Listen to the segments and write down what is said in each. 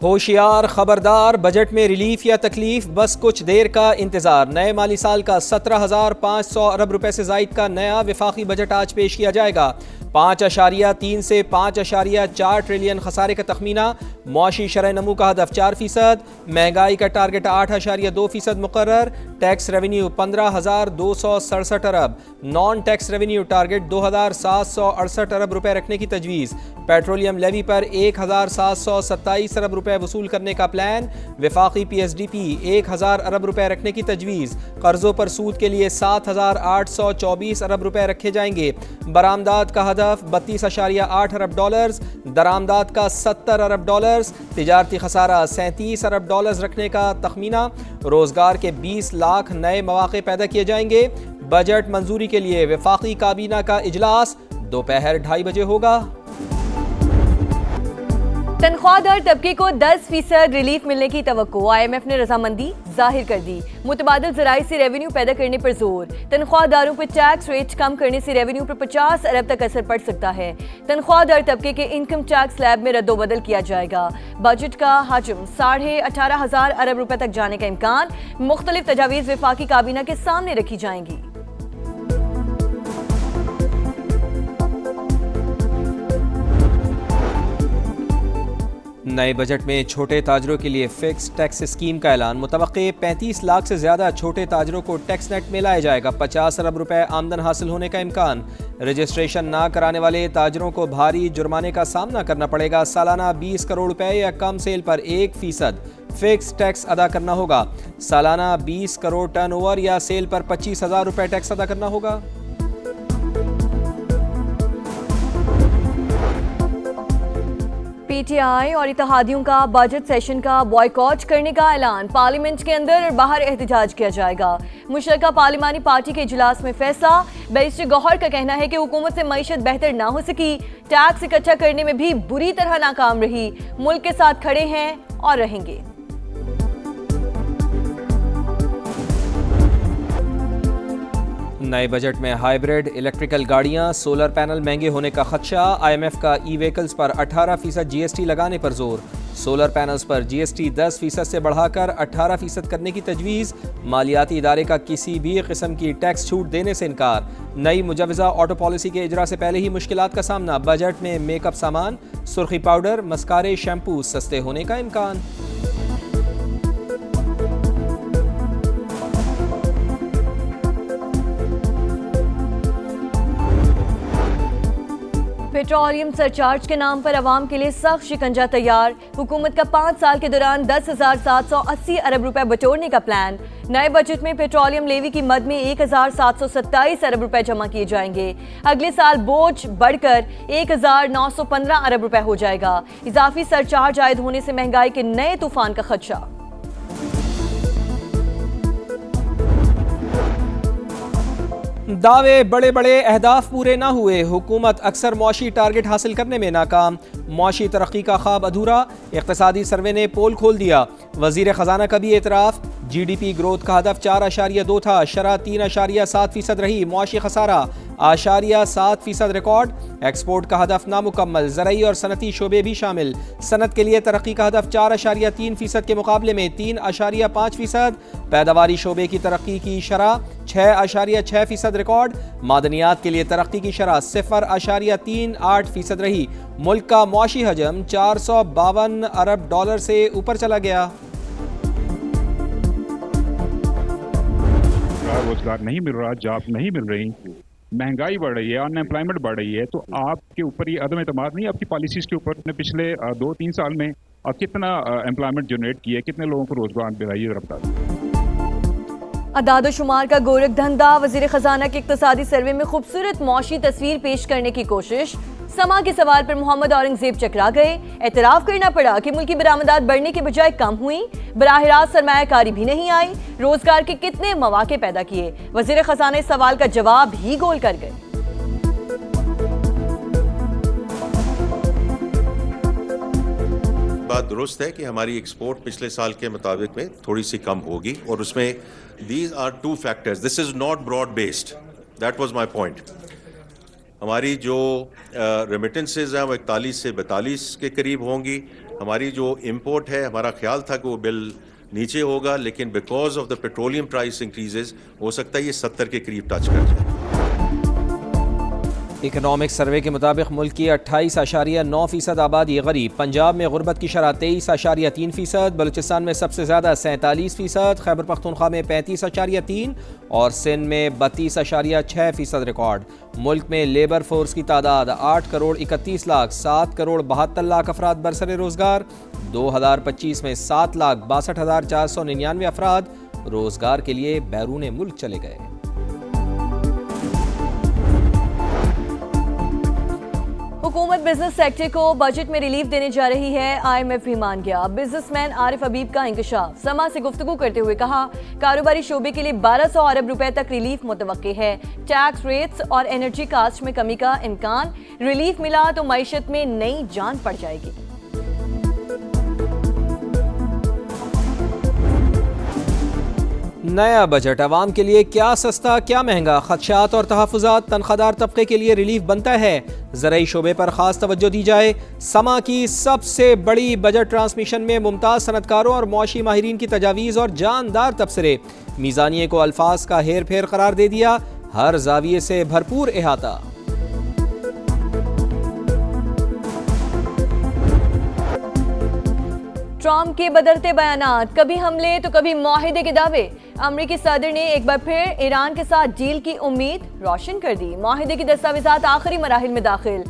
होशियार खबरदार, बजट में रिलीफ या तकलीफ, बस कुछ देर का इंतजार। नए माली साल का 17,500 अरब रुपए से जायद का नया विफाकी बजट आज पेश किया जाएगा। 5.3 से 5.4 ट्रिलियन खसारे का तखमीना। मुआशी शरह नमू का हदफ 4%, महंगाई का टारगेट 8.2% मुकर्रर। टैक्स रेवेन्यू 15,267 अरब, नॉन टैक्स रेवेन्यू टारगेट 2,768 अरब रुपए रखने की तजवीज़। पेट्रोलियम लेवी पर 1,727 अरब रुपए वसूल करने का प्लान। विफाकी PSDP 1,000 अरब रुपए रखने की तजवीज़। कर्जों पर सूद के लिए 7,824 अरब रुपए रखे जाएंगे। बरामदात का हदफ 32.8 अरब डॉलर्स, दरामदात का 70 अरब डॉलर्स, तिजारती खसारा 37 अरब डॉलर्स रखने का तखमीना। रोजगार के 20 लाख नए मौके पैदा किए जाएंगे। बजट मंजूरी के लिए विफाकी काबीना का इजलास दोपहर 2:30 बजे होगा। तनख्वाहदार तबके को 10% रिलीफ मिलने की तवक्को। IMF ने रजामंदी जाहिर कर दी। मुतबादिल ज़राए से रेवेन्यू पैदा करने पर जोर। तनख्वाहदारों पर टैक्स रेट कम करने से रेवेन्यू पर 50 अरब तक असर पड़ सकता है। तनख्वाहदार तबके के इनकम टैक्स स्लैब में रद्दोबदल किया जाएगा। बजट का हजम 18,500 अरब रुपए तक जाने का इम्कान। मुख्तलिफ तजावीज़ विफाकी काबीना के सामने रखी जाएंगी। नए बजट में छोटे ताजरों के लिए फिक्स टैक्स स्कीम का ऐलान। मुतवक्के 35 लाख से ज़्यादा छोटे ताजरों को टैक्स नेट में लाया जाएगा। 50 अरब रुपए आमदन हासिल होने का इम्कान। रजिस्ट्रेशन ना कराने वाले ताजरों को भारी जुर्माने का सामना करना पड़ेगा। सालाना 20 करोड़ रुपए या कम सेल पर 1% फिक्स टैक्स अदा करना होगा। सालाना 20 करोड़ टर्नओवर या सेल पर 25,000 रुपए टैक्स अदा करना होगा। PTI और इत्तेहादियों का बजट सेशन का बॉयकॉट करने का ऐलान। पार्लियामेंट के अंदर और बाहर एहतजाज किया जाएगा। मुशतरका पार्लिमानी पार्टी के इजलास में फैसला। बैरिस्टर गौहर का कहना है कि हुकूमत से मईशत बेहतर ना हो सकी, टैक्स इकट्ठा करने में भी बुरी तरह नाकाम रही। मुल्क के साथ खड़े हैं और रहेंगे। नए बजट में हाइब्रिड इलेक्ट्रिकल गाड़ियां, सोलर पैनल महंगे होने का खदशा। IMF का ई-व्हीकल्स पर 18% GST लगाने पर जोर। सोलर पैनल्स पर GST 10% से बढ़ाकर 18% करने की तजवीज़। मालियाती इदारे का किसी भी किस्म की टैक्स छूट देने से इनकार। नई मुजवज़ा ऑटो पॉलिसी के इजरा से पहले ही मुश्किलात का सामना। बजट में मेकअप सामान, सुर्खी पाउडर, मस्कारे, शैम्पू सस्ते होने का इम्कान। पेट्रोलियम सरचार्ज के नाम पर अवाम के लिए सख्त शिकंजा तैयार। हुकूमत का 5 साल के दौरान 10,780 अरब रुपए बटोरने का प्लान। नए बजट में पेट्रोलियम लेवी की मद में 1,727 अरब रुपए जमा किए जाएंगे। अगले साल बोझ बढ़कर 1,915 अरब रुपए हो जाएगा। इजाफी सरचार्ज आयद होने से महंगाई के नए तूफान का खदशा। दावे बड़े बड़े अहदाफ पूरे ना हुए। हुकूमत अक्सर मुआशी टारगेट हासिल करने में नाकाम। मुआशी तरक्की का ख्वाब अधूरा। इक़्तिसादी सर्वे ने पोल खोल दिया। वज़ीर ख़जाना का भी एतराफ़। GDP ग्रोथ का हदफ 4.2 था, शरह 3.7% रही। मुआशी खसारा 0.7% रिकॉर्ड। एक्सपोर्ट का हदफ नामुकम्मल। ज़रई और सनती शोबे भी शामिल। सनत के लिए तरक्की का हदफ 4.3% के मुकाबले में 3.5%। पैदावारी शोबे की तरक्की की शरह 6.6% रिकॉर्ड। मादनियात के लिए तरक्की की शरह 0.38% रही। मुल्क का मुआशी हजम 452 अरब डॉलर से ऊपर चला गया। रोजगार नहीं मिल रहा, जॉब नहीं मिल रही, महंगाई बढ़ रही है, अनएम्प्लॉयमेंट बढ़ रही है, तो आपके ऊपर ये अदम एतमाद नहीं आपकी पॉलिसीज के ऊपर। ने पिछले 2-3 साल में कितना एम्प्लॉयमेंट जनरेट किया, कितने लोगों को रोजगार दिलाइए जरा बता दें। अदाद शुमार का गोरख धंधा। वज़ीर ख़जाना के इक़्तिसादी सर्वे में खूबसूरत मुआशी तस्वीर पेश करने की कोशिश। समा के सवाल पर मोहम्मद औरंगजेब चकरा गए। एतराफ़ करना पड़ा कि मुल्की बरामदात बढ़ने के बजाय कम हुई। बराह रास्त सरमायाकारी भी नहीं आई। रोजगार के कितने मौके पैदा किए। वज़ीर ख़जाना इस सवाल का जवाब ही गोल कर गए। बात दुरुस्त है कि हमारी एक्सपोर्ट पिछले साल के मुताबिक में थोड़ी सी कम होगी और उसमें these are 2 factors. This is not broad based, that was my point. हमारी जो रेमिटेंसेज हैं वो 41 से 42 के करीब होंगी। हमारी जो इंपोर्ट है, हमारा ख्याल था कि वो बिल नीचे होगा, लेकिन because of the petroleum price increases हो सकता है ये 70 के करीब टच कर जाए। इकोनॉमिक सर्वे के मुताबिक मुल्क की 28.9% आबादी गरीब। पंजाब में गुर्बत की शरह 23.3%, बलूचिस्तान में सबसे ज़्यादा 47%, खैबर पख्तूनख्वा में 35.3% और सिंध में 32.6% रिकॉर्ड। मुल्क में लेबर फोर्स की तादाद 8 करोड़ 31 लाख 7 करोड़ 72 लाख अफराद बरसरे रोज़गार। 2025 में 7,62,499 अफराद रोज़गार के लिए बैरून मुल्क चले गए। हुकूमत बिजनेस सेक्टर को बजट में रिलीफ देने जा रही है, IMF भी मान गया। बिजनेसमैन आरिफ हबीब का इंकशाफ। समा से गुफ्तगू करते हुए कहा, कारोबारी शोबे के लिए 1200 अरब रुपए तक रिलीफ मुतवक्के है। टैक्स रेट्स और एनर्जी कास्ट में कमी का इम्कान। रिलीफ मिला तो मईशत में नई जान पड़ जाएगी। नया बजट आवाम के लिए क्या सस्ता क्या महंगा, खदशात और तहफ़्फ़ुज़ात तनख्वाहदार तबके के लिए रिलीफ बनता है। ज़राई शोबे पर ख़ास तवज्जो दी जाए। समा की सबसे बड़ी बजट ट्रांसमिशन में मुमताज़ सनतकारों और मुआशी माहिरीन की तजावीज़ और जानदार तबसरे। मीज़ानिये को अल्फाज का हेर फेर करार दे दिया, हर जाविये से भरपूर इहाता। ट्रंप के बदलते बयानात, कभी हमले तो कभी मुआहिदे के दावे। अमरीकी सदर ने एक बार फिर ईरान के साथ डील की उम्मीद रोशन कर दी। मुआहिदे की दस्तावेजात आखिरी मराहिल में दाखिल।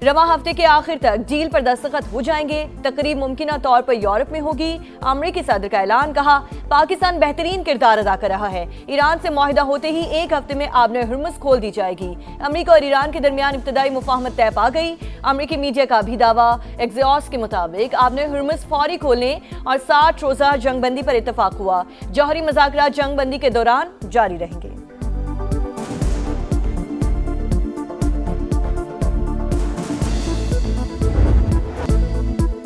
रवा हफ्ते के आखिर तक डील पर दस्तखत हो जाएंगे। तकरीब मुमकिना तौर पर यूरोप में होगी। अमरीकी सदर का ऐलान, कहा पाकिस्तान बेहतरीन किरदार अदा कर रहा है। ईरान से मुआहिदा होते ही एक हफ्ते में आबने हुर्मुज़ खोल दी जाएगी। अमरीका और ईरान के दरमियान इब्तदाई मुफाहमत तय पा गई। अमरीकी मीडिया का भी दावा। एक्सियोस के मुताबिक आबने हुर्मुज़ फौरी खोलने और 60 रोज़ा जंगबंदी पर इत्तफाक हुआ। जौहरी मुज़ाकरात जंगबंदी के दौरान जारी रहेंगे।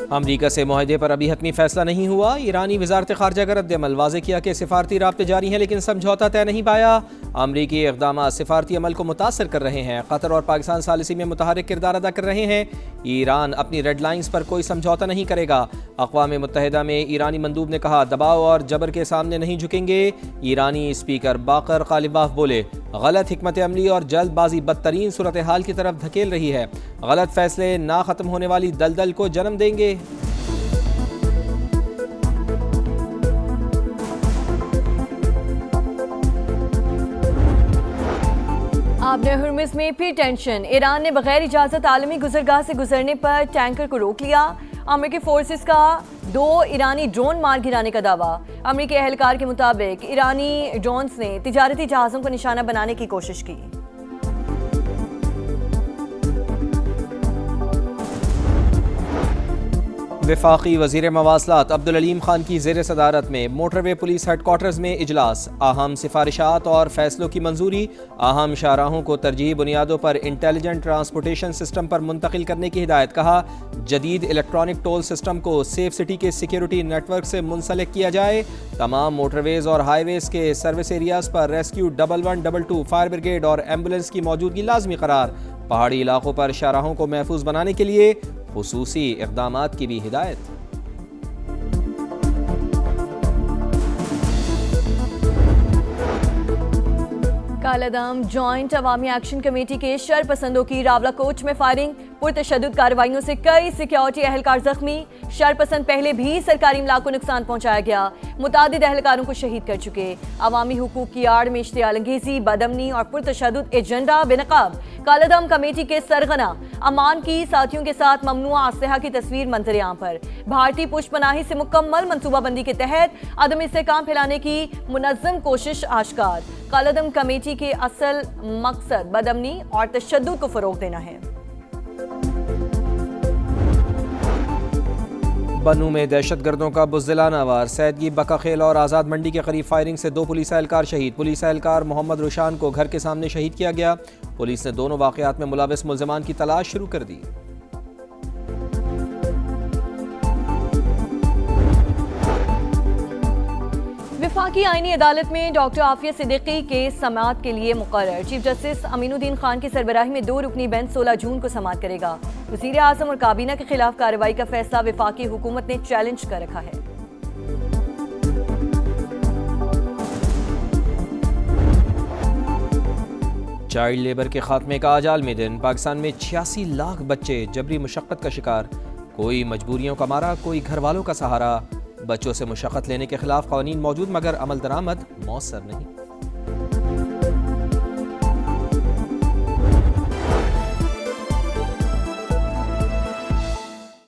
अमरीका से मुआहदे पर अभी हतमी फैसला नहीं हुआ। ईरानी वजारत खारजा का रद्द-ए-अमल वाज़ेह किया कि सिफारती राब्ते जारी हैं लेकिन समझौता तय नहीं पाया। अमरीकी इक़दाम सिफारती अमल को मुतासर कर रहे हैं। कतर और पाकिस्तान सालिसी में मुतहरिक किरदार अदा कर रहे हैं। ईरान अपनी रेड लाइन्स पर कोई समझौता नहीं करेगा। अक़वाम मुत्तहिदा में ईरानी मंदूब ने कहा, दबाव और जबर के सामने नहीं झुकेंगे। ईरानी स्पीकर बाकर कालिबाफ बोले, गलत हिकमत अमली और जल्दबाजी बदतरीन सूरत हाल की तरफ धकेल रही है। गलत फैसले ना ख़त्म होने वाली दलदल को जन्म देंगे। आबने हुर्मुज़ में फिर टेंशन। ईरान ने बगैर इजाज़त आलमी गुजरगाह से गुजरने पर टैंकर को रोक लिया। अमेरिकी फोर्सेस का 2 ईरानी ड्रोन मार गिराने का दावा। अमेरिकी एहलकार के मुताबिक ईरानी ड्रोन्स ने तिजारती जहाज़ों को निशाना बनाने की कोशिश की। वफाकी वज़ीर मवासलात अब्दुल अलीम खान की ज़ेर सदारत में मोटरवे पुलिस हेडक्वार्टर्स में इजलास। अहम सिफारिशात और फैसलों की मंजूरी। अहम शाहराहों को तरजीही बुनियादों पर इंटेलिजेंट ट्रांसपोर्टेशन सिस्टम पर मुंतकिल करने की हिदायत। कहा, जदीद इलेक्ट्रॉनिक टोल सिस्टम को सेफ सिटी के सिक्योरिटी नेटवर्क से मुंसलिक किया जाए। तमाम मोटरवेज और हाईवेज के सर्विस एरियाज पर रेस्क्यू 1112 फायर ब्रिगेड और एम्बुलेंस की मौजूदगी लाजमी करार। पहाड़ी इलाकों पर शाहराहों को महफूज बनाने के लिए खुसूसी इक़दामात की भी हिदायत। कालादम जॉइंट अवामी एक्शन कमेटी के शरपसंदों की रावला कोच में फायरिंग। पुरतशद्दुद कार्रवाइयों से कई सिक्योरिटी एहलकार जख्मी। शरपसंद पहले भी सरकारी इमलाक को नुकसान पहुंचाया गया। मुतादिद एहलकारों को शहीद कर चुके। अवामी हुकूक की आड़ में इश्तियाल अंगेजी, बदअमनी और पुरतशद्दुद एजेंडा बेनकाब। कालादम कमेटी के सरगना अमान की साथियों के साथ ममनुआ असलहा की तस्वीर मंजर-ए-आम पर। भारतीय पुष्पनाही से मुकम्मल मनसूबाबंदी के तहत अदम इस्तेहकाम फैलाने की मुनज़्ज़म कोशिश आश्कार। कालादम कमेटी के असल मकसद बदअमनी और तशद्दुद को फरोग देना है। बनू में दहशतगर्दों का बुज़दिलाना वार। सैदगी, बकाखेल और आज़ाद मंडी के करीब फायरिंग से 2 पुलिस एहलकार शहीद। पुलिस एहलकार मोहम्मद रुशान को घर के सामने शहीद किया गया। पुलिस ने दोनों वाक़यात में मुलविस मुल्ज़िमान की तलाश शुरू कर दी। वफाकी आईनी अदालत में डॉक्टर आफिया सिद्दीकी के समाअत के लिए मुकर्रर। चीफ जस्टिस अमीनुद्दीन खान की सरबराही में 2 रुकनी बेंच 16 जून को समाअत करेगा। वज़ीर आज़म और काबीना के खिलाफ कार्रवाई का फैसला वफाकी हुकूमत ने चैलेंज कर रखा है। चाइल्ड लेबर के खात्मे का आज आलमी दिन। पाकिस्तान में 86 लाख बच्चे जबरी मुशक्क़त का शिकार। कोई मजबूरियों का मारा, कोई घर वालों का सहारा। बच्चों से मुशक्क़त लेने के खिलाफ क़वानीन मौजूद मगर अमल दरामद मौसर नहीं।